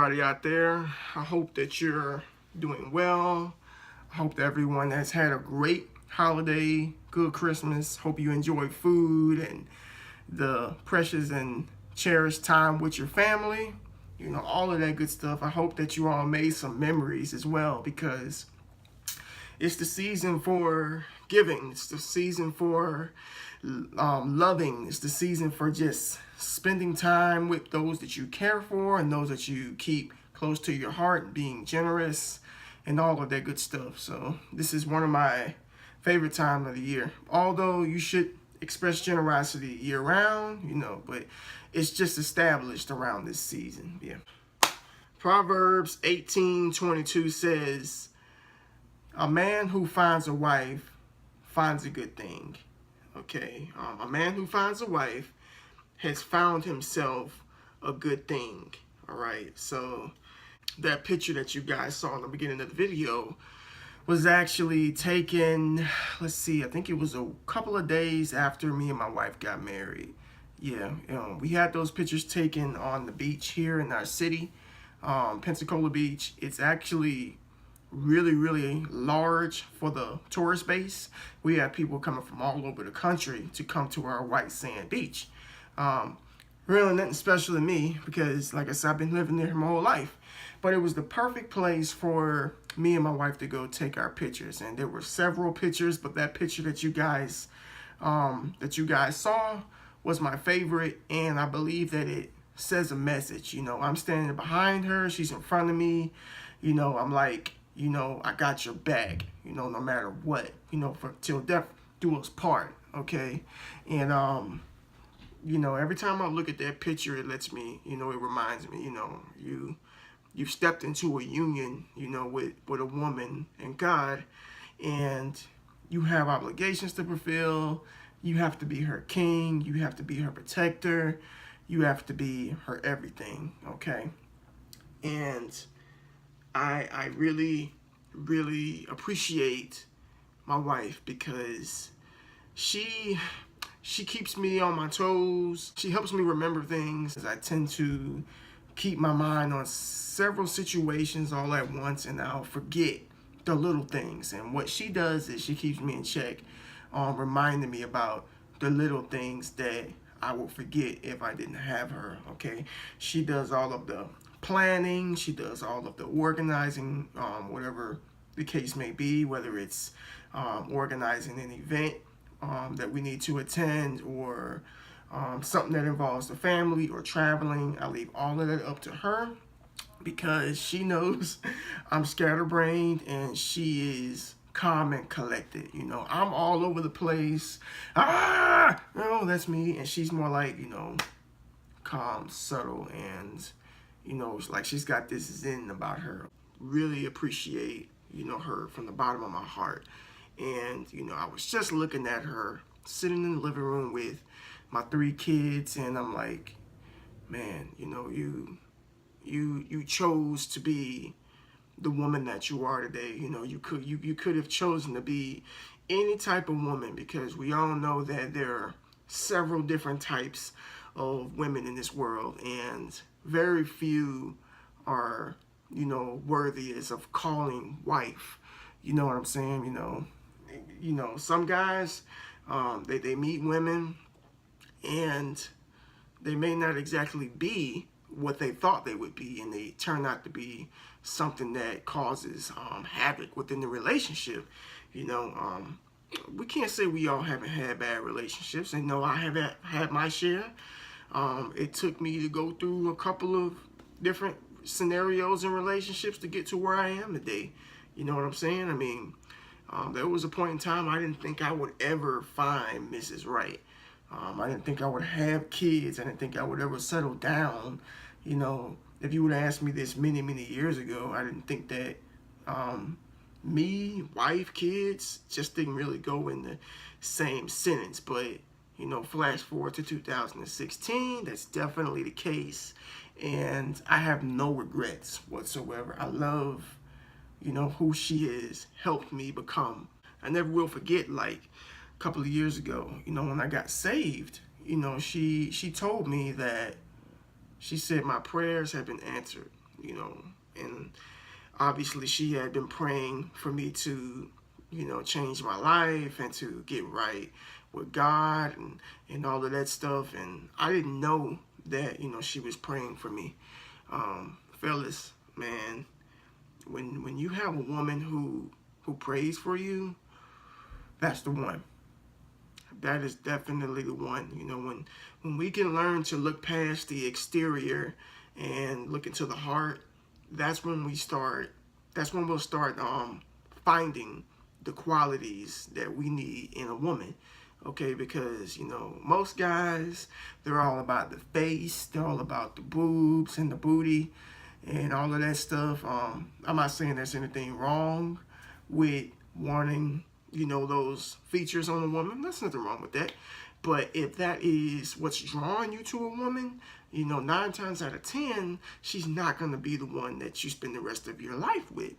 everybody out there. I hope that you're doing well. I hope that everyone has had a great holiday, good Christmas. Hope you enjoy food and the precious and cherished time with your family. You know, all of that good stuff. I hope that you all made some memories as well, because it's the season for giving. It's the season for loving. It's the season for just spending time with those that you care for and those that you keep close to your heart, being generous and all of that good stuff. So this is one of my favorite time of the year. Although you should express generosity year round, you know, but it's just established around this season. Yeah. Proverbs 18:22 says, "A man who finds a wife finds a good thing." Okay, a man who finds a wife has found himself a good thing. All right, so that picture that you guys saw in the beginning of the video was actually taken, let's see, I think it was a couple of days after me and my wife got married. Yeah, we had those pictures taken on the beach here in our city, Pensacola Beach. It's actually really large for the tourist base. We have people coming from all over the country to come to our white sand beach. Really nothing special to me because, like I said, I've been living there my whole life. But it was the perfect place for me and my wife to go take our pictures. And there were several pictures, but that picture that you guys saw was my favorite, and I believe that it says a message. You know, I'm standing behind her, she's in front of me. You know, I'm like, you know, I got your back, you know, no matter what, you know, for till death do us part, okay? And, you know, every time I look at that picture, it lets me, you know, it reminds me, you know, you've stepped into a union, you know, with a woman and God, and you have obligations to fulfill. You have to be her king, you have to be her protector, you have to be her everything, okay? And I really appreciate my wife because she keeps me on my toes. She helps me remember things. I tend to keep my mind on several situations all at once, and I'll forget the little things. And what she does is she keeps me in check, reminding me about the little things that I will forget if I didn't have her, okay? She does all of the planning, she does all of the organizing, whatever the case may be, whether it's organizing an event that we need to attend, or something that involves the family or traveling. I leave all of that up to her because she knows I'm scatterbrained and she is calm and collected. You know, I'm all over the place. No, that's me. And she's more like, you know, calm, subtle, and, you know, it's like she's got this zen about her. Really appreciate, you know, her from the bottom of my heart. And, you know, I was just looking at her sitting in the living room with my 3 kids, and I'm like, man, you know, you chose to be the woman that you are today. You know, you could have chosen to be any type of woman, because we all know that there are several different types of women in this world, and very few are, you know, worthy as of calling wife. You know what I'm saying? You know, some guys, they meet women and they may not exactly be what they thought they would be, and they turn out to be something that causes havoc within the relationship. You know, we can't say we all haven't had bad relationships, and no, I have had my share. It took me to go through a couple of different scenarios and relationships to get to where I am today. You know what I'm saying? I mean, there was a point in time I didn't think I would ever find Mrs. Right. I didn't think I would have kids. I didn't think I would ever settle down. You know, if you would have asked me this many years ago, I didn't think that me, wife, kids just didn't really go in the same sentence. But, you know, flash forward to 2016, that's definitely the case. And I have no regrets whatsoever. I love, you know, who she is, helped me become. I never will forget, like, a couple of years ago, you know, when I got saved, you know, she told me that, she said, my prayers have been answered. and obviously she had been praying for me to, change my life and to get right with God and all of that stuff. And I didn't know that, she was praying for me. Fellas, man, when you have a woman who prays for you, that's the one. That is definitely the one. When we can learn to look past the exterior and look into the heart, that's when we'll start finding the qualities that we need in a woman. Okay, because most guys, they're all about the face, they're all about the boobs and the booty and all of that stuff. I'm not saying there's anything wrong with wanting, those features on a woman. There's nothing wrong with that. But if that is what's drawing you to a woman, 9 times out of 10, she's not going to be the one that you spend the rest of your life with.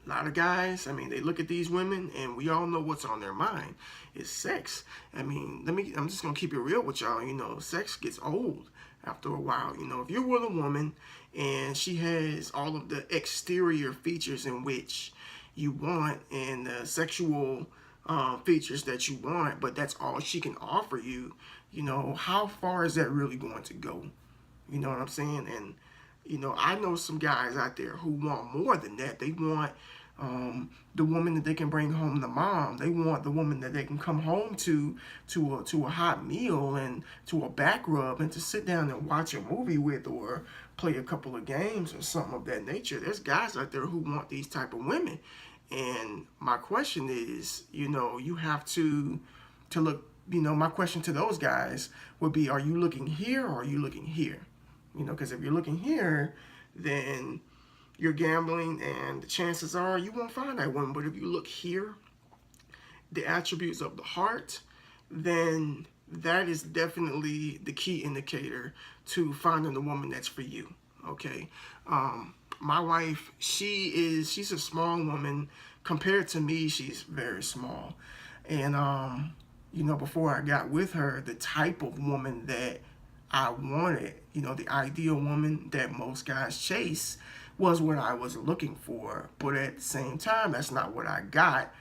A lot of guys, they look at these women and we all know what's on their mind. It's sex. I'm just going to keep it real with y'all. Sex gets old after a while. If you're with a woman and she has all of the exterior features in which you want and the sexual features that you want, but that's all she can offer you, how far is that really going to go? You know what I'm saying? And I know some guys out there who want more than that. They want the woman that they can bring home to mom. They want the woman that they can come home to a hot meal and to a back rub and to sit down and watch a movie with or play a couple of games or something of that nature. There's guys out there who want these type of women. And my question is, you have to look, my question to those guys would be, are you looking here or are you looking here? Because if you're looking here, then you're gambling and the chances are you won't find that one. But if you look here, the attributes of the heart, then that is definitely the key indicator to finding the woman that's for you. Okay. My wife, she's a small woman. Compared to me, she's very small. And, before I got with her, the type of woman that I wanted, the ideal woman that most guys chase was what I was looking for. But at the same time, that's not what I got.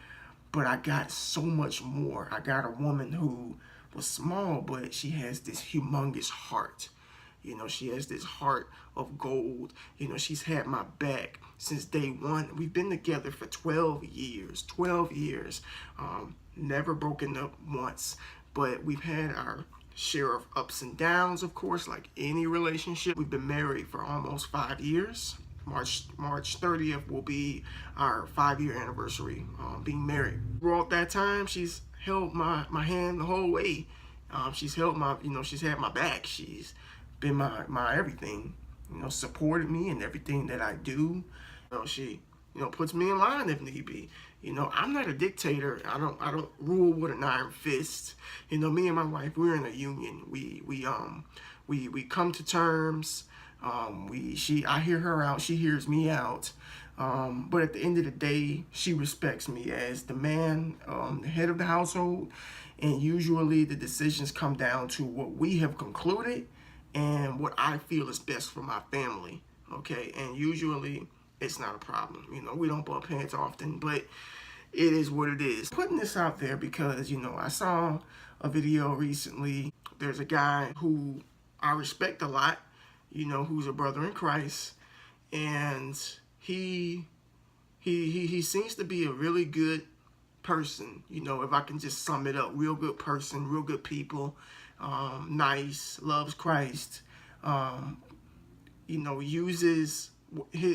But I got so much more. I got a woman who was small, but she has this humongous heart. She has this heart of gold. She's had my back since day one. We've been together for 12 years. 12 years. Never broken up once. But we've had our share of ups and downs, of course, like any relationship. We've been married for almost 5 years. March 30th will be our 5-year anniversary being married. Throughout that time, she's held my hand the whole way. She's held she's had my back. She's been my everything, supported me in everything that I do. She, puts me in line if need be. I'm not a dictator. I don't rule with an iron fist. Me and my wife, we're in a union. We come to terms. I hear her out. She hears me out. But at the end of the day, she respects me as the man, the head of the household. And usually the decisions come down to what we have concluded and what I feel is best for my family. Okay. And usually it's not a problem. We don't bump heads often, but it is what it is. Putting this out there because, I saw a video recently. There's a guy who I respect a lot, who's a brother in Christ, and he seems to be a really good person. If I can just sum it up, real good person, real good people, nice, loves Christ, uses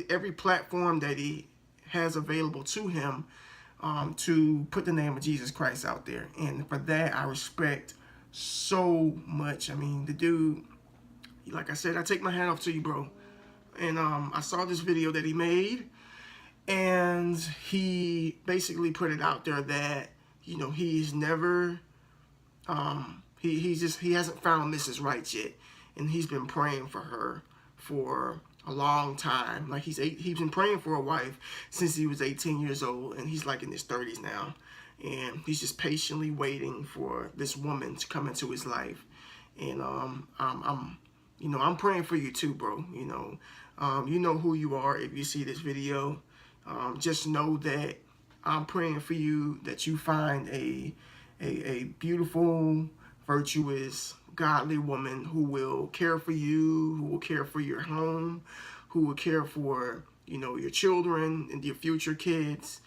every platform that he has available to him to put the name of Jesus Christ out there. And for that, I respect so much. The dude, like I said, I take my hat off to you, bro. And I saw this video that he made, and he basically put it out there that, he's never, he hasn't found Mrs. Right yet. And he's been praying for her for a long time. Like he's been praying for a wife since he was 18 years old, and he's like in his 30s now. And he's just patiently waiting for this woman to come into his life. And I'm I'm praying for you too, bro. You know who you are if you see this video. Just know that I'm praying for you, that you find a beautiful, virtuous, godly woman who will care for you, who will care for your home, who will care for, your children and your future kids,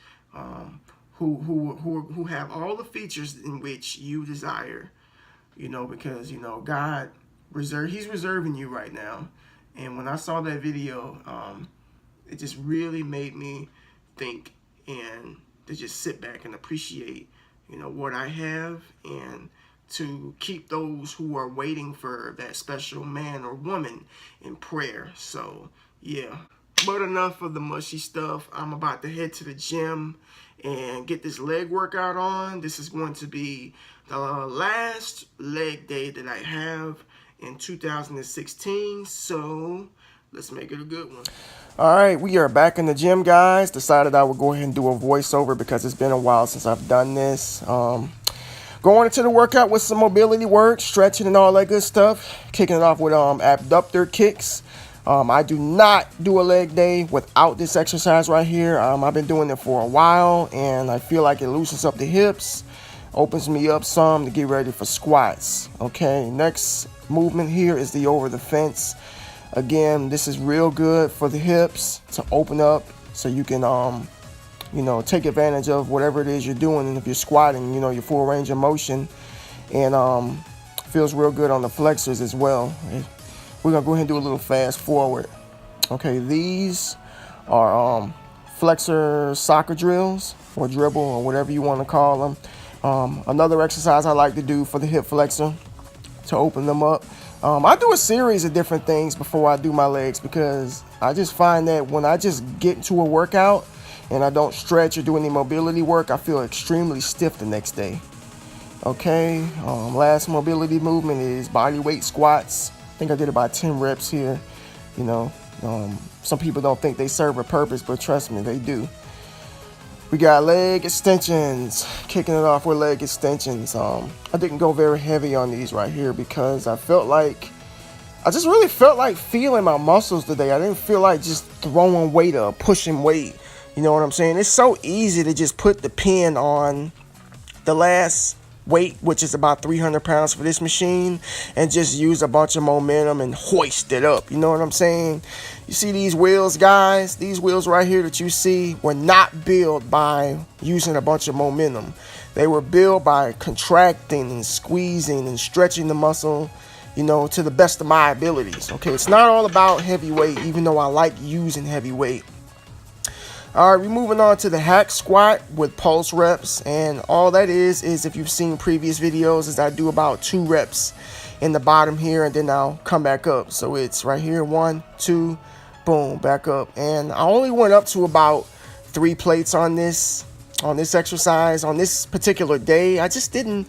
who have all the features in which you desire, because, God he's reserving you right now. And when I saw that video, it just really made me think and to just sit back and appreciate, what I have, and to keep those who are waiting for that special man or woman in prayer. So, yeah. But enough of the mushy stuff. I'm about to head to the gym and get this leg workout on. This is going to be the last leg day that I have in 2016. So let's make it a good one. All right, we are back in the gym, guys. Decided I would go ahead and do a voiceover because it's been a while since I've done this. Going into the workout with some mobility work, stretching and all that good stuff. Kicking it off with abductor kicks. I do not do a leg day without this exercise right here. I've been doing it for a while, and I feel like it loosens up the hips, opens me up some to get ready for squats. Okay, next movement here is the over the fence. Again, this is real good for the hips to open up so you can, take advantage of whatever it is you're doing. And if you're squatting, your full range of motion, and feels real good on the flexors as well. We're going to go ahead and do a little fast forward. Okay, these are flexor soccer drills or dribble or whatever you want to call them. Another exercise I like to do for the hip flexor to open them up. I do a series of different things before I do my legs because I just find that when I just get into a workout and I don't stretch or do any mobility work, I feel extremely stiff the next day. Okay, last mobility movement is body weight squats. I think I did about 10 reps here. Some people don't think they serve a purpose, but trust me, they do. We got leg extensions, kicking it off with leg extensions. I didn't go very heavy on these right here because I just really felt like feeling my muscles today. I didn't feel like just throwing weight or pushing weight. You know what I'm saying? It's so easy to just put the pin on the last weight, which is about 300 pounds for this machine, and just use a bunch of momentum and hoist it up. You know what I'm saying? You see these wheels, guys? These wheels right here that you see were not built by using a bunch of momentum. They were built by contracting and squeezing and stretching the muscle, to the best of my abilities. Okay, it's not all about heavy weight, even though I like using heavy weight. All right, we're moving on to the hack squat with pulse reps, and all that is if you've seen previous videos, is I do about 2 reps in the bottom here, and then I'll come back up. So it's right here, 1, 2, boom, back up. And I only went up to about 3 plates on this exercise on this particular day. I just didn't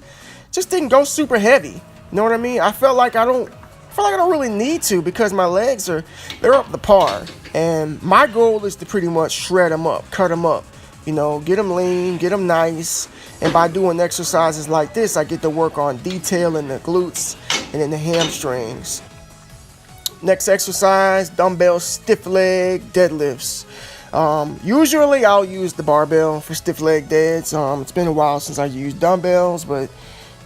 go super heavy. You know what I mean? I felt like I don't really need to because my legs they're up to par. And my goal is to pretty much shred them up, cut them up, get them lean, get them nice. And by doing exercises like this, I get to work on detailing the glutes and then the hamstrings. Next exercise, dumbbell stiff leg deadlifts. Usually I'll use the barbell for stiff leg deads. It's been a while since I used dumbbells, but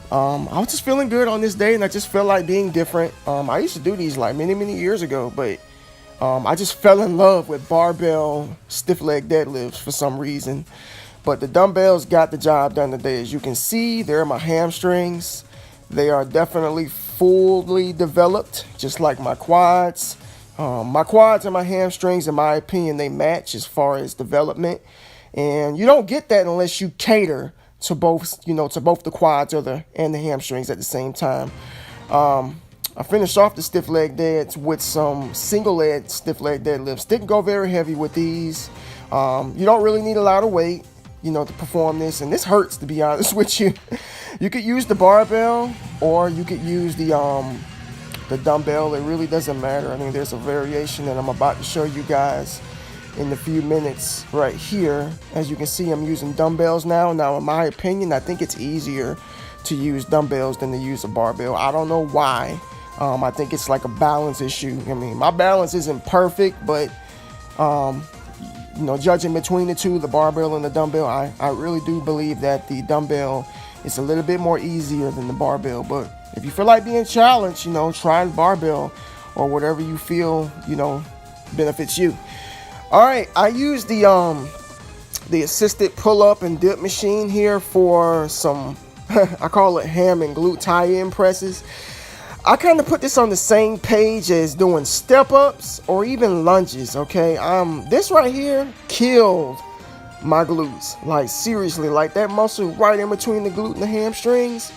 I was just feeling good on this day, and I just felt like being different. I used to do these like many years ago, but I just fell in love with barbell stiff leg deadlifts for some reason. But the dumbbells got the job done today. As you can see, there are my hamstrings. They are definitely fully developed, just like my quads. My quads and my hamstrings, in my opinion, they match as far as development. And you don't get that unless you cater to both, to both the quads and the hamstrings at the same time. I finished off the stiff leg deads with some single leg stiff leg deadlifts. Didn't go very heavy with these. You don't really need a lot of weight, to perform this. And this hurts, to be honest with you. You could use the barbell or you could use the dumbbell. It really doesn't matter. I mean, there's a variation that I'm about to show you guys in a few minutes right here. As you can see, I'm using dumbbells now. Now, in my opinion, I think it's easier to use dumbbells than to use a barbell. I don't know why. I think it's like a balance issue. I mean, my balance isn't perfect, but judging between the two, the barbell and the dumbbell, I really do believe that the dumbbell is a little bit more easier than the barbell. But if you feel like being challenged, try the barbell or whatever you feel, benefits you. All right, I use the assisted pull-up and dip machine here for some, I call it ham and glute tie-in presses. I kind of put this on the same page as doing step-ups or even lunges, okay? This right here killed my glutes. Like, seriously, like that muscle right in between the glute and the hamstrings,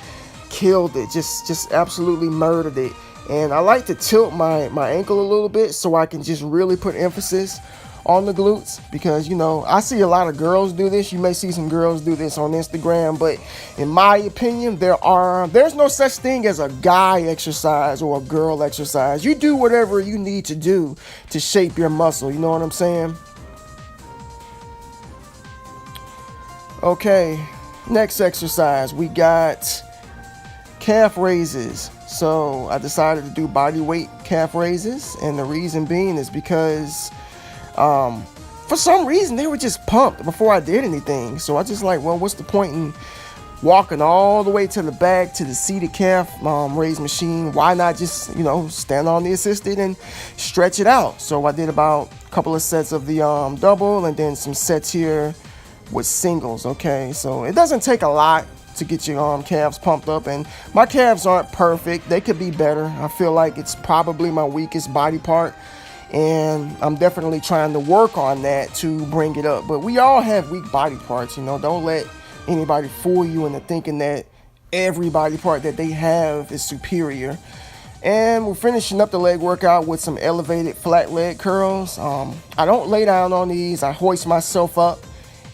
killed it. Just absolutely murdered it. And I like to tilt my ankle a little bit so I can just really put emphasis on the glutes, because I see a lot of girls do this. You may see some girls do this on Instagram, but in my opinion, there's no such thing as a guy exercise or a girl exercise. You do whatever you need to do to shape your muscle, you know what I'm saying? Okay, next exercise, we got calf raises. So I decided to do body weight calf raises, and the reason being is because for some reason they were just pumped before I did anything. So I just like, well, what's the point in walking all the way to the back to the seated calf raise machine? Why not just stand on the assisted and stretch it out? So I did about a couple of sets of the double, and then some sets here with singles. Okay, so it doesn't take a lot to get your calves pumped up, and my calves aren't perfect. They could be better. I feel like it's probably my weakest body part, and I'm definitely trying to work on that to bring it up. But we all have weak body parts, don't let anybody fool you into thinking that every body part that they have is superior. And we're finishing up the leg workout with some elevated flat leg curls. I don't lay down on these. I hoist myself up.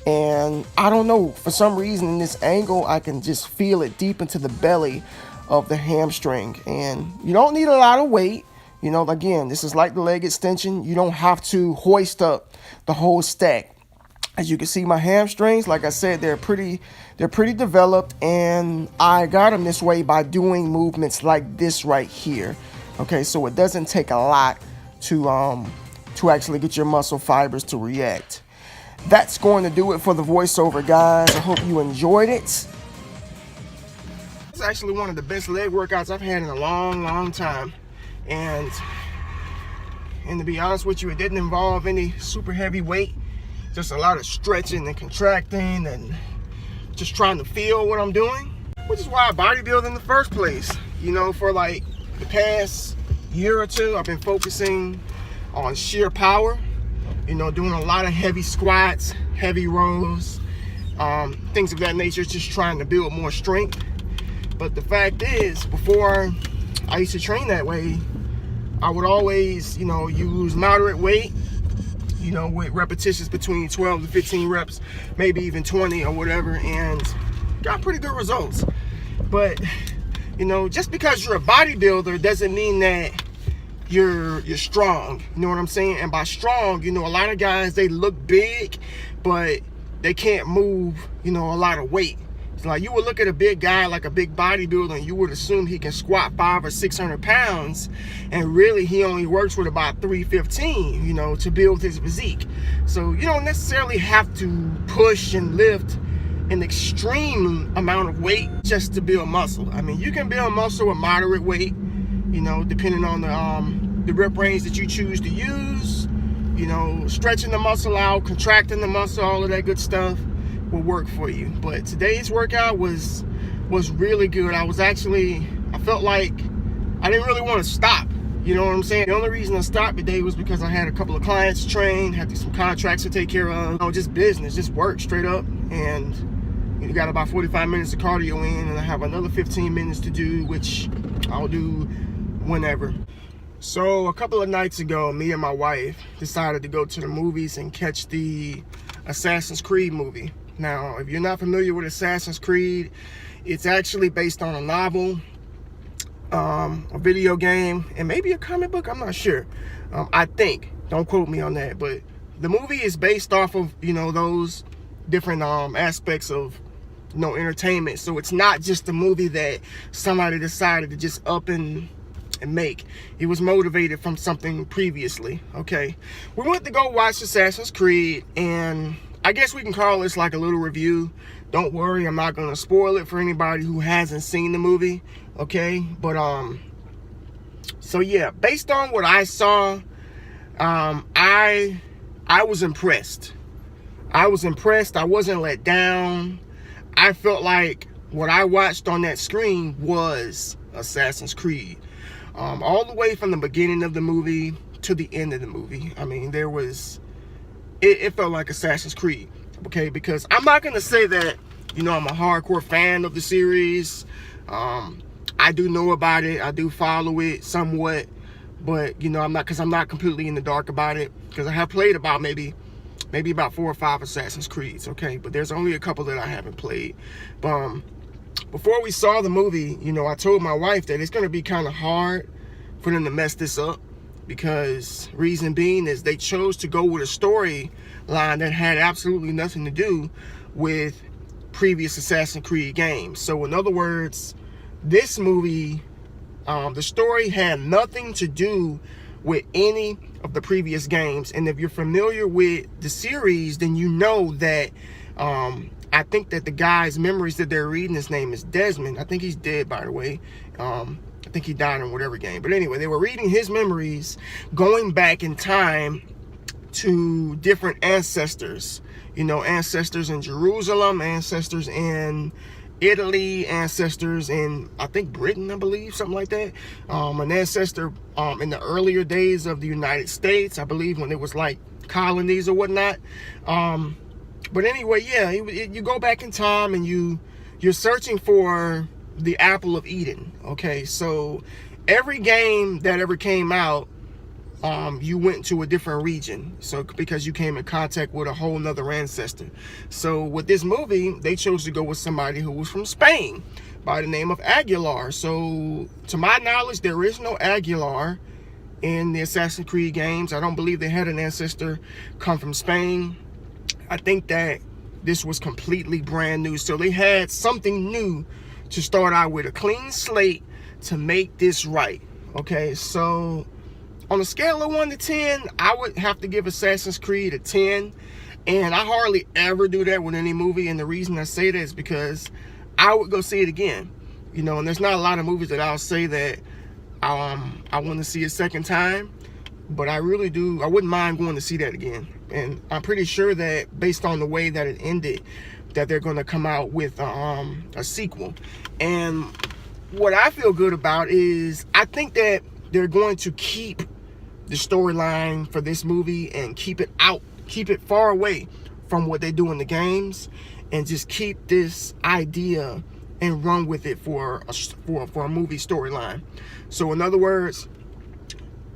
And I don't know, for some reason in this angle, I can just feel it deep into the belly of the hamstring. And you don't need a lot of weight. Again, this is like the leg extension. You don't have to hoist up the whole stack. As you can see, my hamstrings, like I said, they're pretty developed, and I got them this way by doing movements like this right here. Okay, so it doesn't take a lot to actually get your muscle fibers to react. That's going to do it for the voiceover, guys. I hope you enjoyed it. It's actually one of the best leg workouts I've had in a long time. And to be honest with you, it didn't involve any super heavy weight. Just a lot of stretching and contracting and just trying to feel what I'm doing. Which is why I bodybuild in the first place. For like the past year or two, I've been focusing on sheer power. Doing a lot of heavy squats, heavy rows, things of that nature, just trying to build more strength. But the fact is, before I used to train that way, I would always, use moderate weight, with repetitions between 12 to 15 reps, maybe even 20 or whatever, and got pretty good results. But, just because you're a bodybuilder doesn't mean that you're strong, you know what I'm saying? And by strong, a lot of guys, they look big, but they can't move, a lot of weight. It's like you would look at a big guy, like a big bodybuilder, and you would assume he can squat 500 or 600 pounds, and really he only works with about 315, to build his physique. So you don't necessarily have to push and lift an extreme amount of weight just to build muscle. I mean, you can build muscle with moderate weight, depending on the rep range that you choose to use. Stretching the muscle out, contracting the muscle, all of that good stuff will work for you. But today's workout was really good. I felt like I didn't really want to stop. You know what I'm saying? The only reason I stopped today was because I had a couple of clients to train, had some contracts to take care of, just business, just work straight up. And you got about 45 minutes of cardio in, and I have another 15 minutes to do, which I'll do whenever. So a couple of nights ago, me and my wife decided to go to the movies and catch the Assassin's Creed movie. Now, if you're not familiar with Assassin's Creed, it's actually based on a novel, a video game, and maybe a comic book. I'm not sure. I think. Don't quote me on that. But the movie is based off of, those different aspects of, entertainment. So it's not just a movie that somebody decided to just up and and make. He was motivated from something previously, okay? We went to go watch Assassin's Creed, and I guess we can call this like a little review. Don't worry, I'm not gonna spoil it for anybody who hasn't seen the movie, okay? But so yeah, based on what I saw, I was impressed. I was impressed. I wasn't let down. I felt like what I watched on that screen was Assassin's Creed. All the way from the beginning of the movie to the end of the movie. I mean, it felt like Assassin's Creed, okay? Because I'm not going to say that, you know, I'm a hardcore fan of the series. I do know about it. I do follow it somewhat. But, you know, I'm not completely in the dark about it. Because I have played about maybe about 4 or 5 Assassin's Creeds, okay? But there's only a couple that I haven't played. Before we saw the movie, you know, I told my wife that it's going to be kind of hard for them to mess this up, because reason being is they chose to go with a storyline that had absolutely nothing to do with previous Assassin's Creed games. So in other words, this movie, the story had nothing to do with any of the previous games. And if you're familiar with the series, then you know that I think that the guy's memories that they're reading, his name is Desmond. I think he's dead, by the way. I think he died in whatever game. But anyway, they were reading his memories, going back in time to different ancestors. You know, ancestors in Jerusalem, ancestors in Italy, ancestors in, I think, Britain, I believe, something like that. An ancestor in the earlier days of the United States, I believe, when it was like colonies or whatnot. But anyway, yeah, you go back in time and you're searching for the apple of Eden. Okay, so every game that ever came out, you went to a different region, so because you came in contact with a whole nother ancestor. So with this movie, they chose to go with somebody who was from Spain by the name of Aguilar. So to my knowledge, there is no Aguilar in the Assassin's Creed games. I don't believe they had an ancestor come from Spain. I think that this was completely brand new, so they had something new to start out with, a clean slate to make this right. Okay, so on a scale of 1 to 10, I would have to give Assassin's Creed a 10. And I hardly ever do that with any movie. And the reason I say that is because I would go see it again. You know, and there's not a lot of movies that I'll say that I want to see a second time. But I really do. I wouldn't mind going to see that again. And I'm pretty sure that based on the way that it ended, that they're going to come out with a sequel. And what I feel good about is I think that they're going to keep the storyline for this movie and keep it far away from what they do in the games, and just keep this idea and run with it for a movie storyline. So in other words,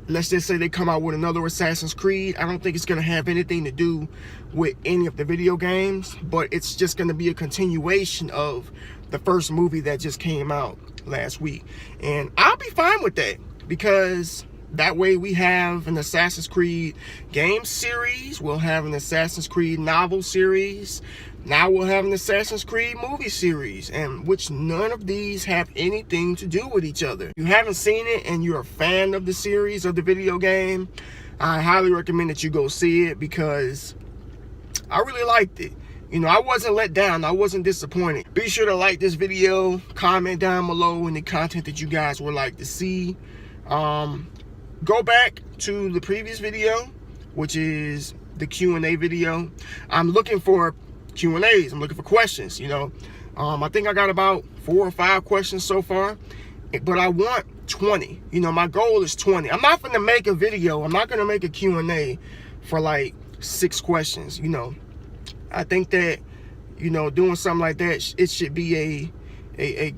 let's just say they come out with another Assassin's Creed. I don't think it's going to have anything to do with any of the video games, but it's just going to be a continuation of the first movie that just came out last week. And I'll be fine with that, because that way we have an Assassin's Creed game series, we'll have an Assassin's Creed novel series, now we'll have an Assassin's Creed movie series, and which none of these have anything to do with each other. If you haven't seen it and you're a fan of the series, of the video game, I highly recommend that you go see it, because I really liked it. You know, I wasn't let down. I wasn't disappointed. Be sure to like this video, comment down below any content that you guys would like to see. Go back to the previous video, which is the Q&A video. I'm looking for Q&As. I'm looking for questions, you know. I think I got about 4 or 5 questions so far, but I want 20. You know, my goal is 20. I'm not going to make a video. I'm not going to make a Q&A for like 6 questions, you know. I think that, you know, doing something like that, it should be a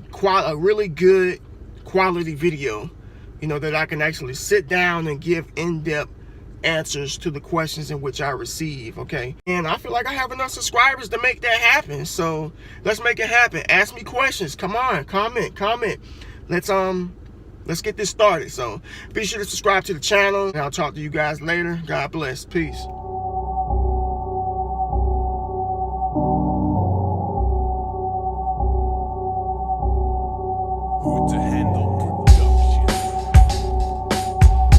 really good quality video, you know, that I can actually sit down and give in-depth answers to the questions in which I receive, okay? And I feel like I have enough subscribers to make that happen, so let's make it happen. Ask me questions. Come on, comment. Let's get this started. So be sure to subscribe to the channel, and I'll talk to you guys later. God bless. Peace. Who the